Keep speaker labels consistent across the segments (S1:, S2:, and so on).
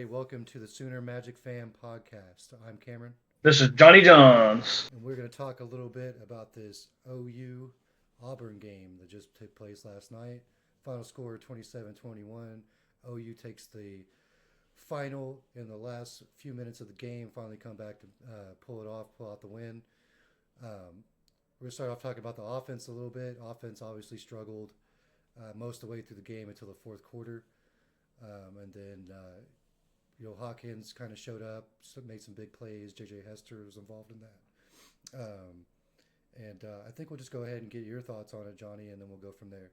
S1: everybody. Welcome to the Sooner Magic Fan podcast. I'm Cameron,
S2: This is Johnny Johns.
S1: and we're going to talk a little bit about this OU Auburn game that just took place last night. Final score 27-21. OU takes the final in the last few minutes of the game, finally come back to pull it off, pull out the win. We're going to start off talking about the offense a little bit. Offense obviously struggled most of the way through the game until the fourth quarter. And then Hawkins kind of showed up, made some big plays. J.J. Hester was involved in that. I think we'll just go ahead and get your thoughts on it, Johnny, and then we'll go from there.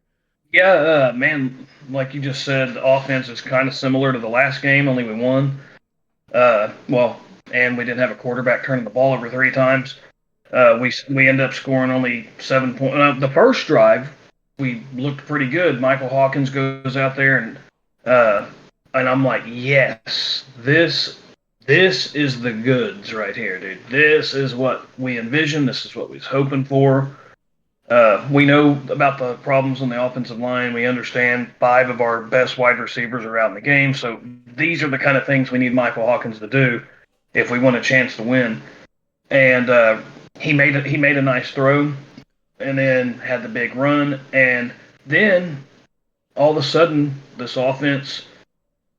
S2: Yeah, man, like you just said, the offense is kind of similar to the last game, only we won. Well, and we didn't have a quarterback turning the ball over three times. We end up scoring only 7 points. The first drive, we looked pretty good. Michael Hawkins goes out there uh, and I'm like, yes, this is the goods right here, dude. This is what we envisioned. This is what we was hoping for. We know about the problems on the offensive line. We understand five of our best wide receivers are out in the game. So these are the kind of things we need Michael Hawkins to do if we want a chance to win. And he made a nice throw, and then had the big run, and then all of a sudden this offense,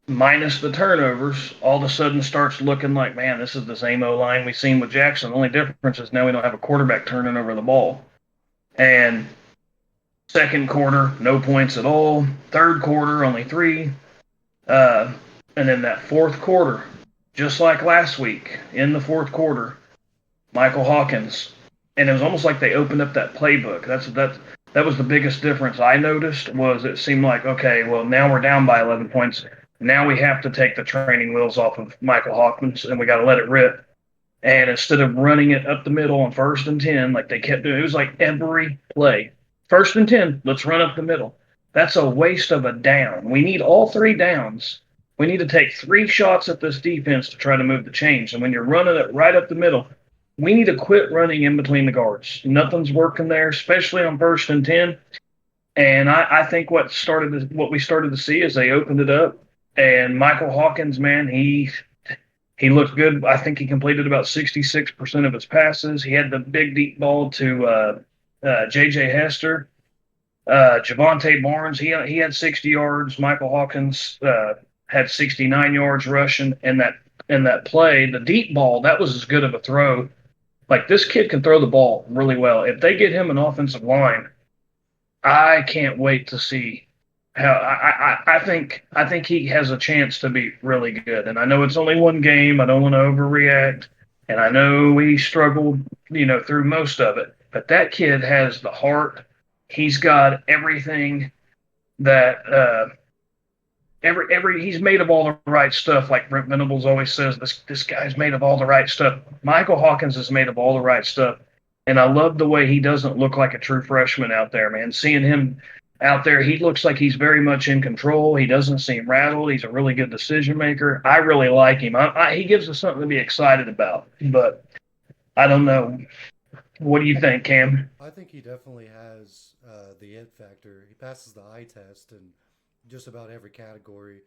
S2: minus the turnovers, all of a sudden starts looking like, man, this is the same O line we seen with Jackson. The only difference is now we don't have a quarterback turning over the ball. And second quarter, no points at all. Third quarter, only three. Uh, and then that fourth quarter, just like last week, in the fourth quarter, Michael Hawkins, and it was almost like they opened up that playbook. That was the biggest difference I noticed. Was it seemed like, okay, well, now we're down by 11 points. Now we have to take the training wheels off of Michael Hawkins, and we got to let it rip. And instead of running it up the middle on first and 10, like they kept doing, it was like every play. First and 10, let's run up the middle. That's a waste of a down. We need all three downs. We need to take three shots at this defense to try to move the chains. And when you're running it right up the middle, we need to quit running in between the guards. Nothing's working there, especially on first and 10. And I think what we started to see is they opened it up. And Michael Hawkins, man, he looked good. I think he completed about 66% of his passes. He had the big deep ball to J.J. Hester. Javante Barnes, he had 60 yards. Michael Hawkins had 69 yards rushing. And that play, the deep ball, that was as good of a throw. Like, this kid can throw the ball really well. If they get him an offensive line, I can't wait to see how. I think he has a chance to be really good. And I know it's only one game. I don't want to overreact. And I know he struggled, through most of it. But that kid has the heart. He's got everything that every he's made of all the right stuff. Like Brent Venables always says, this guy's made of all the right stuff. Michael Hawkins is made of all the right stuff. And I love the way he doesn't look like a true freshman out there, man. Seeing him out there, he looks like he's very much in control. He doesn't seem rattled. He's a really good decision maker. I really like him. He gives us something to be excited about. But I don't know. What do you think, Cam?
S1: I think he definitely has the it factor. He passes the eye test in just about every category.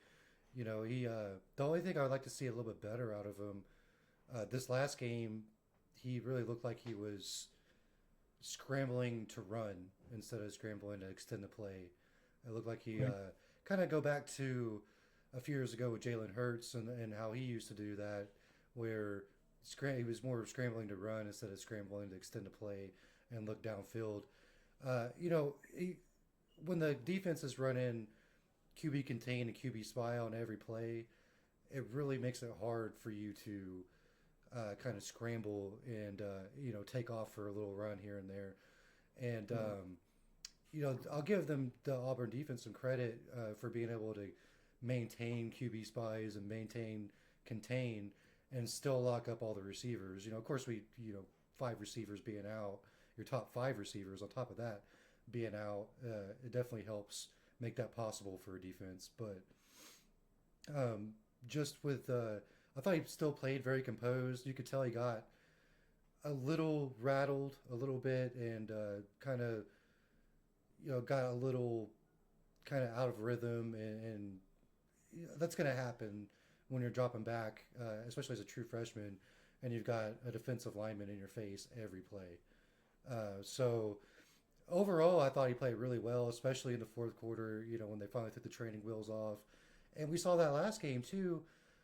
S1: He the only thing I would like to see a little bit better out of him this last game, he really looked like he was scrambling to run instead of scrambling to extend the play. It looked like he kind of go back to a few years ago with Jalen Hurts and how he used to do that, where he was more scrambling to run instead of scrambling to extend the play and look downfield. He, when the defense is running QB contain and QB spy on every play, it really makes it hard for you to kind of scramble and take off for a little run here and there. And I'll give them the Auburn defense some credit for being able to maintain QB spies and maintain contain and still lock up all the receivers. Of course, five receivers being out, your top five receivers on top of that being out, it definitely helps make that possible for a defense. But just with, I thought he still played very composed. You could tell he got a little rattled a little bit and kind of, got a little kind of out of rhythm. And that's going to happen when you're dropping back, especially as a true freshman, and you've got a defensive lineman in your face every play. So overall, I thought he played really well, especially in the fourth quarter. You know, when they finally took the training wheels off, and we saw that last game too.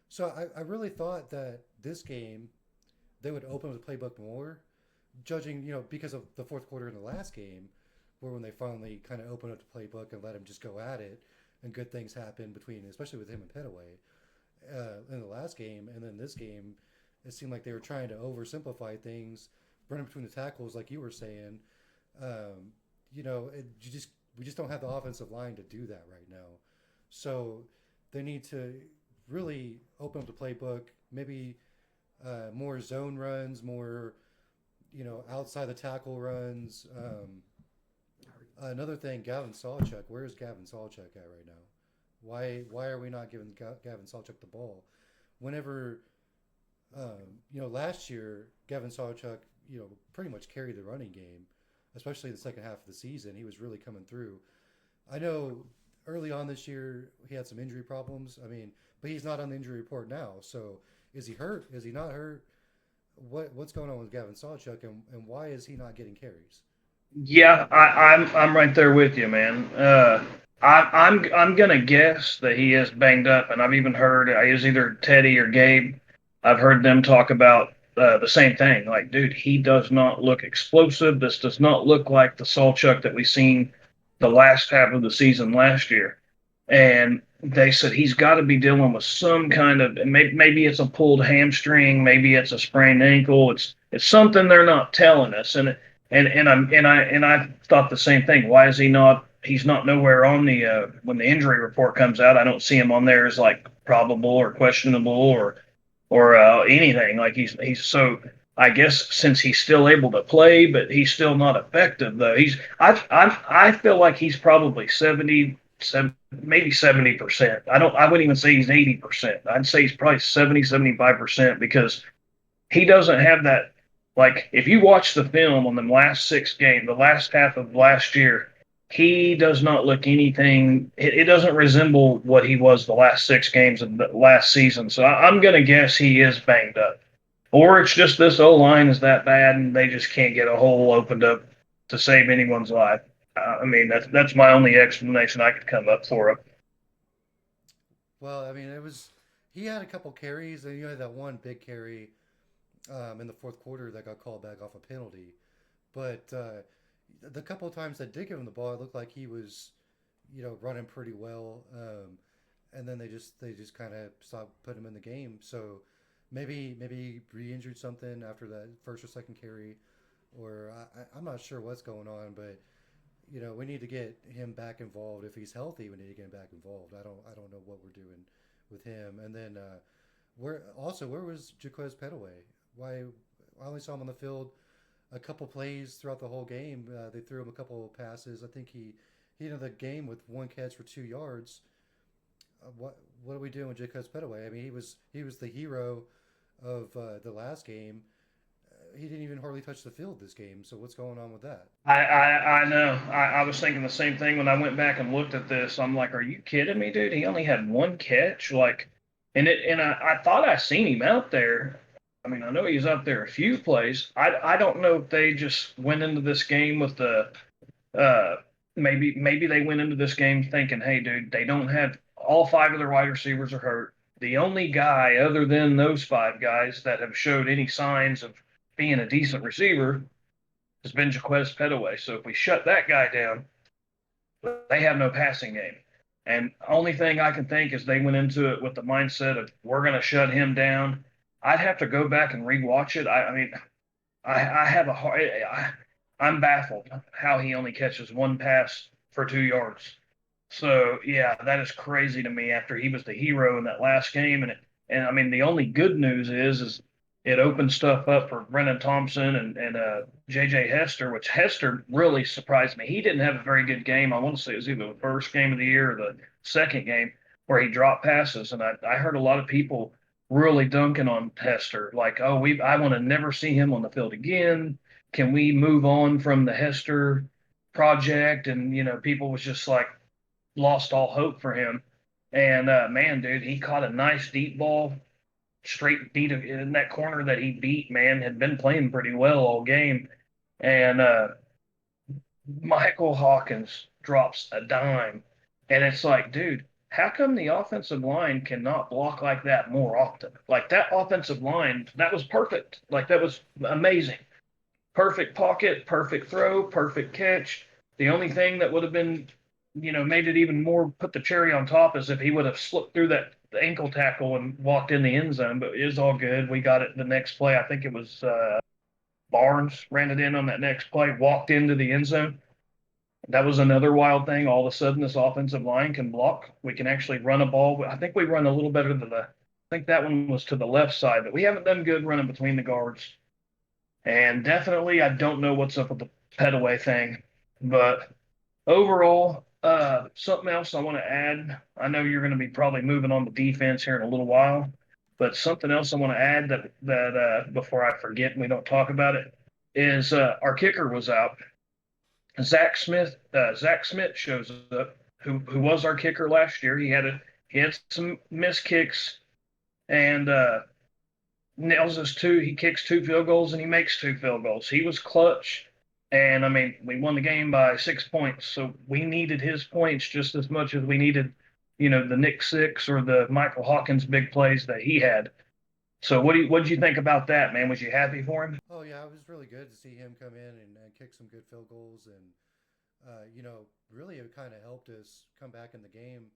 S1: So I really thought that this game they would open up the playbook more, judging because of the fourth quarter in the last game, where when they finally kind of opened up the playbook and let him just go at it, and good things happened between, especially with him and Petaway in the last game, and then this game, it seemed like they were trying to oversimplify things, running between the tackles, like you were saying. Um, you just we just don't have the offensive line to do that right now. So they need to really open up the playbook. Maybe more zone runs, more outside the tackle runs. Another thing, Gavin Sawchuk. Where is Gavin Sawchuk at right now? Why are we not giving Gavin Sawchuk the ball? Whenever last year Gavin Sawchuk pretty much carried the running game, especially the second half of the season. He was really coming through. I know early on this year he had some injury problems. I mean, but he's not on the injury report now. So is he hurt? Is he not hurt? What's going on with Gavin Sawchuk, and why is he not getting carries?
S2: Yeah, I'm right there with you, man. I'm gonna guess that he is banged up, and I've even heard it was either Teddy or Gabe. I've heard them talk about the same thing. Like, dude, he does not look explosive. This does not look like the Salchuk that we seen the last half of the season last year. And they said he's got to be dealing with some kind of maybe it's a pulled hamstring, maybe it's a sprained ankle. It's something they're not telling us, and I thought the same thing. Why is he not? He's not nowhere on the when the injury report comes out. I don't see him on there as like probable or questionable or anything. Like he's so. I guess since he's still able to play, but he's still not effective though. I feel like he's probably 70, maybe 70%. I wouldn't even say he's 80%. I'd say he's probably 70, 75% because he doesn't have that. Like, if you watch the film on the last 6 games, the last half of last year, he does not look anything. It doesn't resemble what he was the last 6 games of the last season. So I'm going to guess he is banged up. Or it's just this O line is that bad and they just can't get a hole opened up to save anyone's life. I mean, that's my only explanation I could come up for it.
S1: Well, I mean, he had a couple carries, and you had that one big carry in the fourth quarter that got called back off a penalty. But the couple of times that did give him the ball, it looked like he was, running pretty well. And then they just kind of stopped putting him in the game. So maybe he re-injured something after that first or second carry, or I'm not sure what's going on, but we need to get him back involved. If he's healthy, we need to get him back involved. I don't know what we're doing with him. And then where was Jaquez Petaway? Why I only saw him on the field a couple plays throughout the whole game. They threw him a couple of passes. I think he ended the game with one catch for 2 yards. What are we doing with Jaquez Petaway? I mean, he was the hero of the last game. He didn't even hardly touch the field this game. So what's going on with that?
S2: I know. I was thinking the same thing when I went back and looked at this. I'm like, are you kidding me, dude? He only had one catch. Like, and I thought I seen him out there. I mean, I know he was out there a few plays. I don't know if they just went into this game with the uh maybe they went into this game thinking, hey, dude, they don't have all five of their wide receivers are hurt. The only guy other than those five guys that have showed any signs of being a decent receiver has been Jaquez Petaway. So if we shut that guy down, they have no passing game. And only thing I can think is they went into it with the mindset of we're going to shut him down. I'd have to go back and rewatch it. I mean, I have a hard. I'm baffled how he only catches one pass for 2 yards. So yeah, that is crazy to me. After he was the hero in that last game, and I mean the only good news is it opened stuff up for Brennan Thompson and JJ Hester, which Hester really surprised me. He didn't have a very good game. I want to say it was either the first game of the year or the second game where he dropped passes, and I heard a lot of people really dunking on Hester, like, oh, I want to never see him on the field again. Can we move on from the Hester project? And people was just like lost all hope for him. And man, dude, he caught a nice deep ball, straight beat in that corner that he beat. Man, had been playing pretty well all game, and Michael Hawkins drops a dime, and it's like, dude, how come the offensive line cannot block like that more often? Like that offensive line, that was perfect. Like that was amazing. Perfect pocket, perfect throw, perfect catch. The only thing that would have been, made it even more put the cherry on top is if he would have slipped through that ankle tackle and walked in the end zone. But it was all good. We got it the next play. I think it was Barnes ran it in on that next play, walked into the end zone. That was another wild thing. All of a sudden, this offensive line can block. We can actually run a ball. I think we run a little better to the. I think that one was to the left side, but we haven't done good running between the guards. And definitely, I don't know what's up with the Petaway thing, but overall, something else I want to add. I know you're going to be probably moving on to defense here in a little while, but something else I want to add that before I forget and we don't talk about it is our kicker was out. Zach Smith shows up, who was our kicker last year. He had some missed kicks and nails us two. He kicks two field goals and he makes two field goals. He was clutch, and I mean we won the game by 6 points. So we needed his points just as much as we needed, the Nick Six or the Michael Hawkins big plays that he had. So what did you think about that, man? Was you happy for him?
S1: Oh yeah, it was really good to see him come in and kick some good field goals, and really it kind of helped us come back in the game,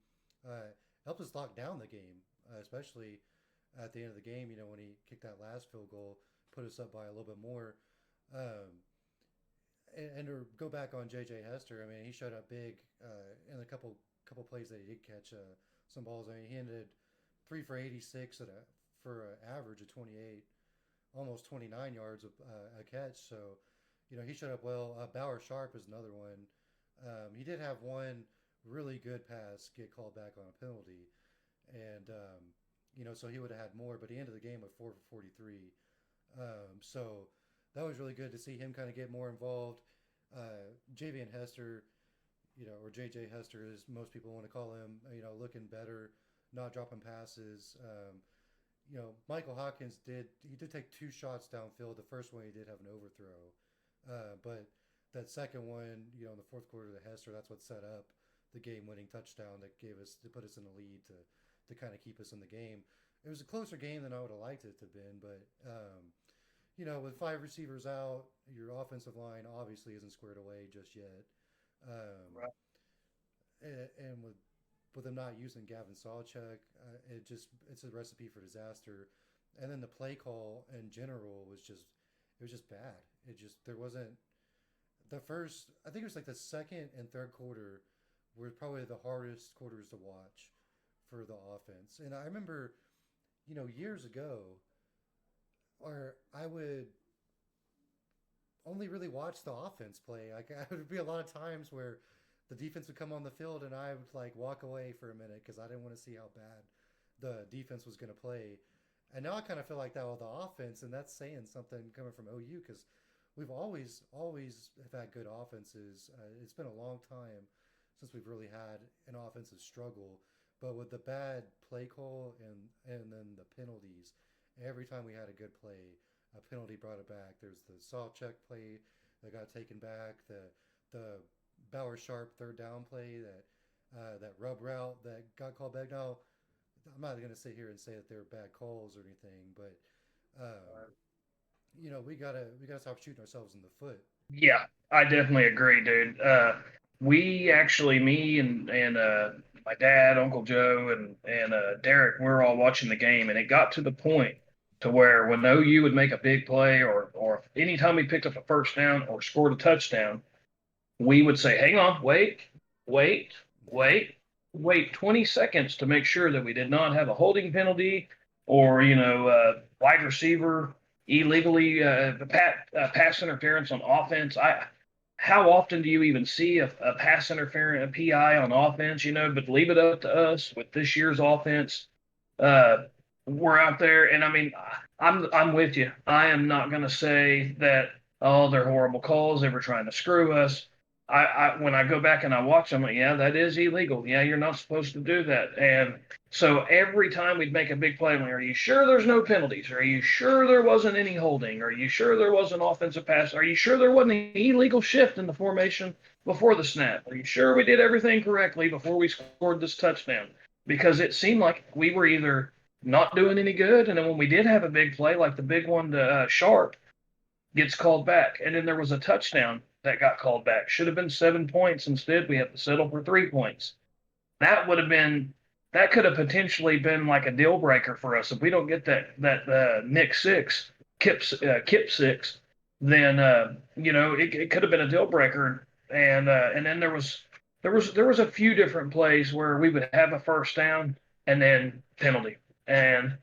S1: uh, helped us lock down the game, especially at the end of the game. When he kicked that last field goal, put us up by a little bit more. Um, and to go back on JJ Hester, I mean, he showed up big in a couple plays that he did catch some balls. I mean, he ended 3 for 86 for an average of 28, almost 29 yards a catch. So, he showed up well. Bauer Sharp is another one. He did have one really good pass get called back on a penalty, and so he would have had more, but he ended the game with 4 for 43. So that was really good to see him kind of get more involved. JV Hester, or JJ Hester, as most people want to call him, looking better, not dropping passes. Michael Hawkins did take two shots downfield. The first one he did have an overthrow, but that second one, in the fourth quarter to Hester, that's what set up the game-winning touchdown that put us in the lead to kind of keep us in the game. It was a closer game than I would have liked it to have been, but with five receivers out, your offensive line obviously isn't squared away just yet. Um,
S2: Right.
S1: and with them not using Gavin Sawchuk, it's a recipe for disaster. And then the play call in general was just bad. There wasn't the first. I think it was like the second and third quarter were probably the hardest quarters to watch for the offense. And I remember, years ago, or I would only really watch the offense play. Like I would be a lot of times where the defense would come on the field and I would like walk away for a minute because I didn't want to see how bad the defense was going to play. And now I kind of feel like that with the offense, and that's saying something coming from OU because we've always have had good offenses. It's been a long time since we've really had an offensive struggle, but with the bad play call and then the penalties, every time we had a good play, a penalty brought it back. There's the Sawchuk play that got taken back, the Bauer Sharp third down play, that rub route that got called back. Now, I'm not going to sit here and say that they're bad calls or anything, but we gotta stop shooting ourselves in the foot.
S2: Yeah, I definitely agree, dude. We actually, me and my dad, Uncle Joe, and Derek, we were all watching the game, and it got to the point to where when OU would make a big play, or anytime we picked up a first down or scored a touchdown, we would say, "Hang on, wait, wait,
S1: Yeah,
S2: wait, wait 20 seconds to make sure that we did not have a holding penalty or wide receiver illegally pass interference on offense." How often do you even see a pass interference, a PI on offense? But leave it up to us with this year's offense. Uh, we're out there, and I mean, I'm with you. I am not going to say that, oh, they're horrible calls. They were trying to screw us. when I go back and I watch them, yeah, that is illegal. Yeah, you're not supposed to do that. And so every time we'd make a big play, I'm like, are you sure there's no penalties? Are you sure there wasn't any holding? Are you sure there was an offensive pass? Are you sure there wasn't an illegal shift in the formation before the snap? Are you sure we did everything correctly before we scored this touchdown? Because it seemed like we were either not doing any good, and then when we did have a big play, like the big one to Sharp, gets called back. And then there was a touchdown that got called back. Should have been 7 points. Instead, we have to settle for 3 points. That would have been that could have potentially been like a deal breaker for us if we don't get that Nick six, Kip six. Then it could have been a deal breaker. And then there was a few different plays where we would have a first down and then penalty. And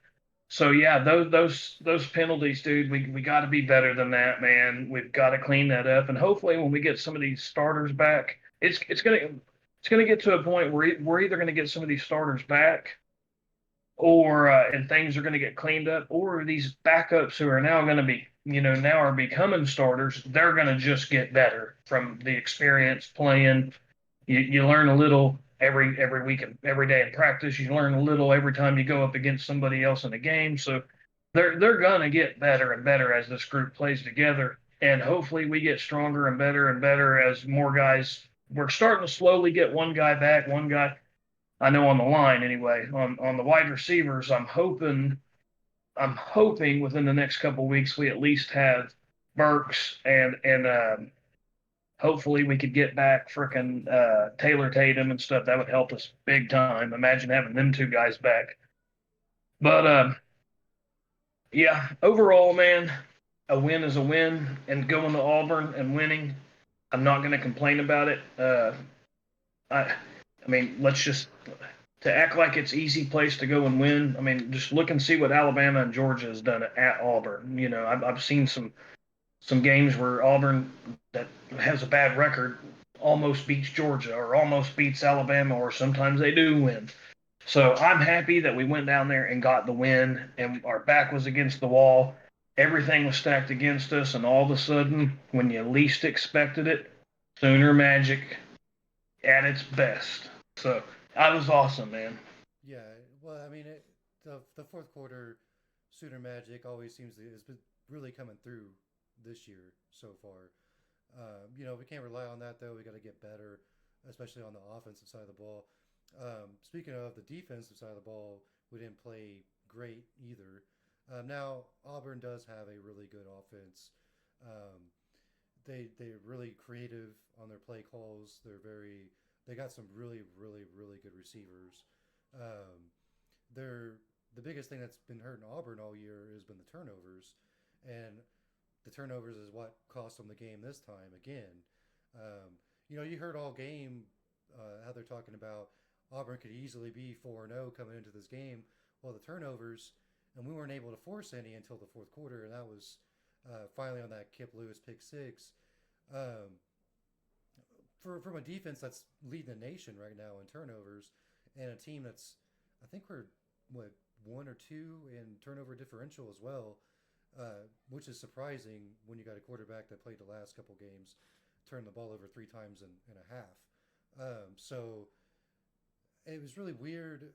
S2: so yeah, those penalties, dude. We got to be better than that, man. We've got to clean that up, and hopefully, when we get some of these starters back, it's gonna get to a point where we're either gonna get some of these starters back, or and things are gonna get cleaned up, or these backups who are now gonna be, now are becoming starters. They're gonna just get better from the experience playing. You learn a little every week and every day in practice. You learn a little every time you go up against somebody else in a game. So they're gonna get better and better as this group plays together. And hopefully we get stronger and better as more guys. We're starting to slowly get one guy back, one guy I know on the line anyway. On the wide receivers, I'm hoping within the next couple of weeks we at least have Burks and hopefully we could get back frickin' Taylor Tatum and stuff. That would help us big time. Imagine having them two guys back. But yeah, overall, man, a win is a win, and going to Auburn and winning, I'm not going to complain about it. I mean, let's just to act like it's easy place to go and win. I mean, just look and see what Alabama and Georgia has done at Auburn. I've seen some games where Auburn that has a bad record almost beats Georgia or almost beats Alabama, or sometimes they do win. So I'm happy that we went down there and got the win, and our back was against the wall. Everything was stacked against us, and all of a sudden, when you least expected it, Sooner Magic at its best. So that was awesome, man.
S1: Yeah, well, I mean, the fourth quarter Sooner Magic always seems to has been really coming through this year so far. We can't rely on that though. We got to get better, especially on the offensive side of the ball. Speaking of the defensive side of the ball, we didn't play great either. Now Auburn does have a really good offense. Um, they're really creative on their play calls. They got some really good receivers. Um, they're the biggest thing that's been hurting Auburn all year has been the turnovers, and the turnovers is what cost them the game this time again. You heard all game how they're talking about Auburn could easily be 4-0 coming into this game. Well, the turnovers, and we weren't able to force any until the fourth quarter, and that was finally on that Kip Lewis pick six. Um, from a defense that's leading the nation right now in turnovers, and a team that's, I think we're what, one or two in turnover differential as well, which is surprising when you got a quarterback that played the last couple games, turned the ball over three times in a half. So it was really weird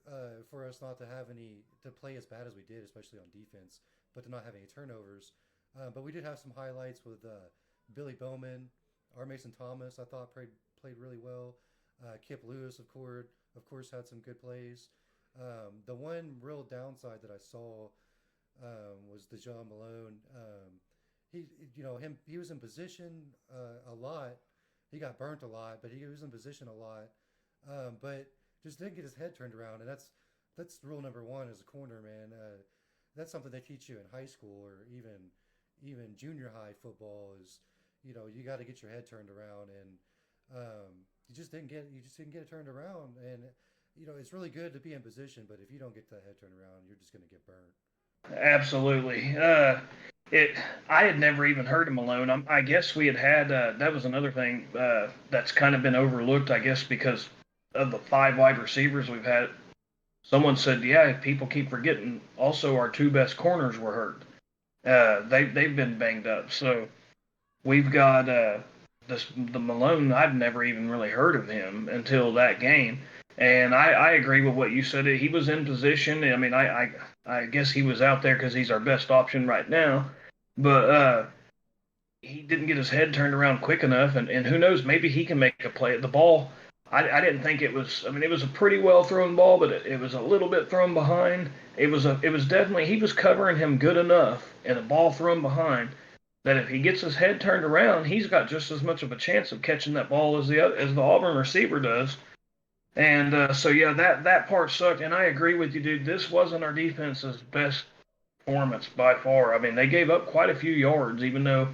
S1: for us not to have any to play as bad as we did, especially on defense, but to not have any turnovers. But we did have some highlights with Billy Bowman, R. Mason Thomas. I thought played really well. Kip Lewis, of course, had some good plays. The one real downside that I saw was Dejon Malone. He was in position a lot. He got burnt a lot, but he was in position a lot. But just didn't get his head turned around, and that's rule number one as a corner, man. That's something they teach you in high school or even junior high football is, you got to get your head turned around, and you just didn't get it turned around, and it's really good to be in position, but if you don't get the head turned around, you're just going to get burnt.
S2: Absolutely. It. I had never even heard of Malone. I guess we had. That was another thing that's kind of been overlooked. I guess because of the five wide receivers we've had. Someone said, "Yeah, people keep forgetting. Also, our two best corners were hurt. They've been banged up. So we've got the Malone, I'd never even really heard of him until that game. And I agree with what you said. He was in position. I mean, I guess he was out there because he's our best option right now. But he didn't get his head turned around quick enough, and who knows, maybe he can make a play. The ball, I didn't think it was. I mean, it was a pretty well thrown ball, but it was a little bit thrown behind. It was definitely he was covering him good enough, and a ball thrown behind that if he gets his head turned around, he's got just as much of a chance of catching that ball as the Auburn receiver does. And so yeah, that part sucked. And I agree with you, dude. This wasn't our defense's best performance by far. I mean, they gave up quite a few yards, even though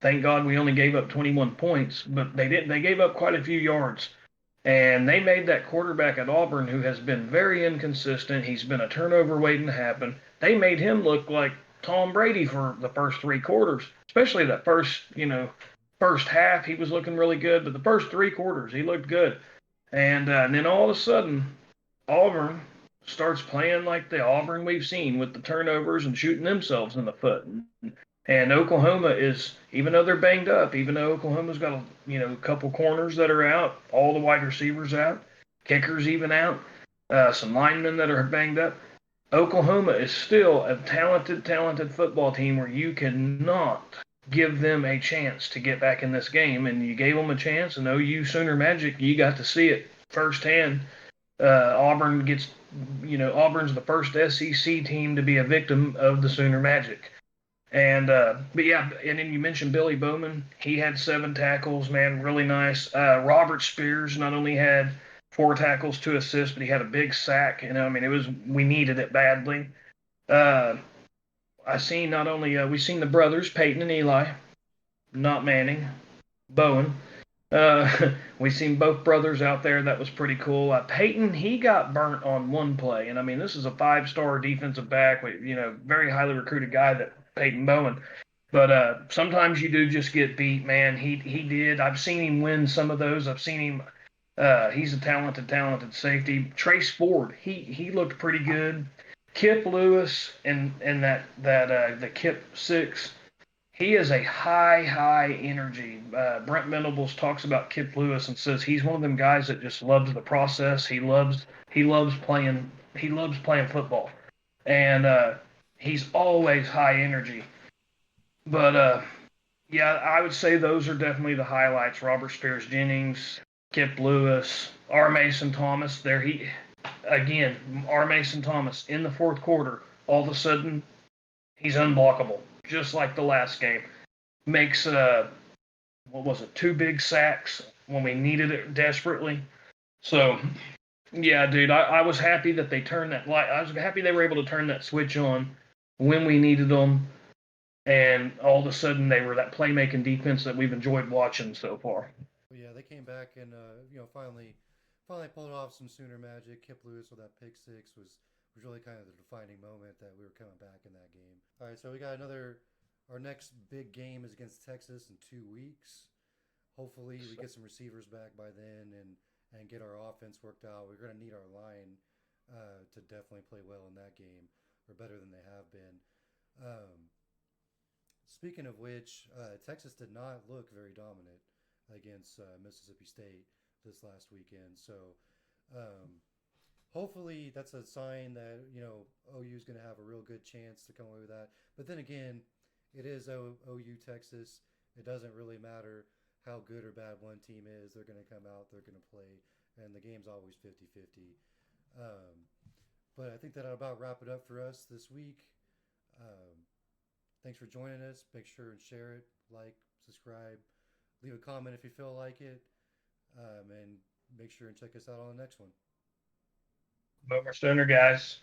S2: thank God we only gave up 21 points, but they didn't. They gave up quite a few yards, and they made that quarterback at Auburn, who has been very inconsistent. He's been a turnover waiting to happen. They made him look like Tom Brady for the first three quarters, especially that first, first half. He was looking really good, but the first three quarters he looked good, and then all of a sudden Auburn starts playing like the Auburn we've seen with the turnovers and shooting themselves in the foot. And Oklahoma is, even though they're banged up, even though Oklahoma's got a couple corners that are out, all the wide receivers out, kickers even out, some linemen that are banged up. Oklahoma is still a talented football team where you cannot give them a chance to get back in this game. And you gave them a chance, and OU Sooner Magic, you got to see it firsthand. Auburn gets, Auburn's the first SEC team to be a victim of the Sooner Magic. And but yeah, and then you mentioned Billy Bowman. He had 7 tackles, man, really nice. Robert Spears not only had 4 tackles, 2 assists, but he had a big sack. I mean, it was we needed it badly. Uh, I seen not only we seen the brothers Peyton and Eli, not Manning, Bowen. We seen both brothers out there. That was pretty cool. Peyton, he got burnt on one play, and I mean, this is a 5-star defensive back, very highly recruited guy that Peyton Bowen. But sometimes you do just get beat, man. He did. I've seen him win some of those. I've seen him. He's a talented safety. Trace Ford, he looked pretty good. Kip Lewis and that the Kip six, he is a high energy. Brent Venables talks about Kip Lewis and says he's one of them guys that just loves the process. He loves playing football, and he's always high energy. But yeah, I would say those are definitely the highlights. Robert Spears Jennings, Kip Lewis, R. Mason Thomas. There he again, R. Mason Thomas in the fourth quarter. All of a sudden, he's unblockable, just like the last game. Makes what was it, 2 big sacks when we needed it desperately. So yeah, dude, I was happy that they turned that light. I was happy they were able to turn that switch on when we needed them, and all of a sudden they were that playmaking defense that we've enjoyed watching so far.
S1: But yeah, they came back and finally pulled off some Sooner magic. Kip Lewis with that pick six was really kind of the defining moment that we were coming back in that game. All right, so we got another. Our next big game is against Texas in 2 weeks. Hopefully, we get some receivers back by then and get our offense worked out. We're going to need our line to definitely play well in that game, or better than they have been. Um, Speaking of which, Texas did not look very dominant against Mississippi State this last weekend. So um, hopefully that's a sign that OU is going to have a real good chance to come away with that. But then again, it is OU Texas. It doesn't really matter how good or bad one team is. They're going to come out. They're going to play, and the game's always 50-50. But I think that'll about wrap it up for us this week. Um, Thanks for joining us. Make sure and share it, like, subscribe, leave a comment if you feel like it, and make sure and check us out on the next one.
S2: Boomer Sooner, guys.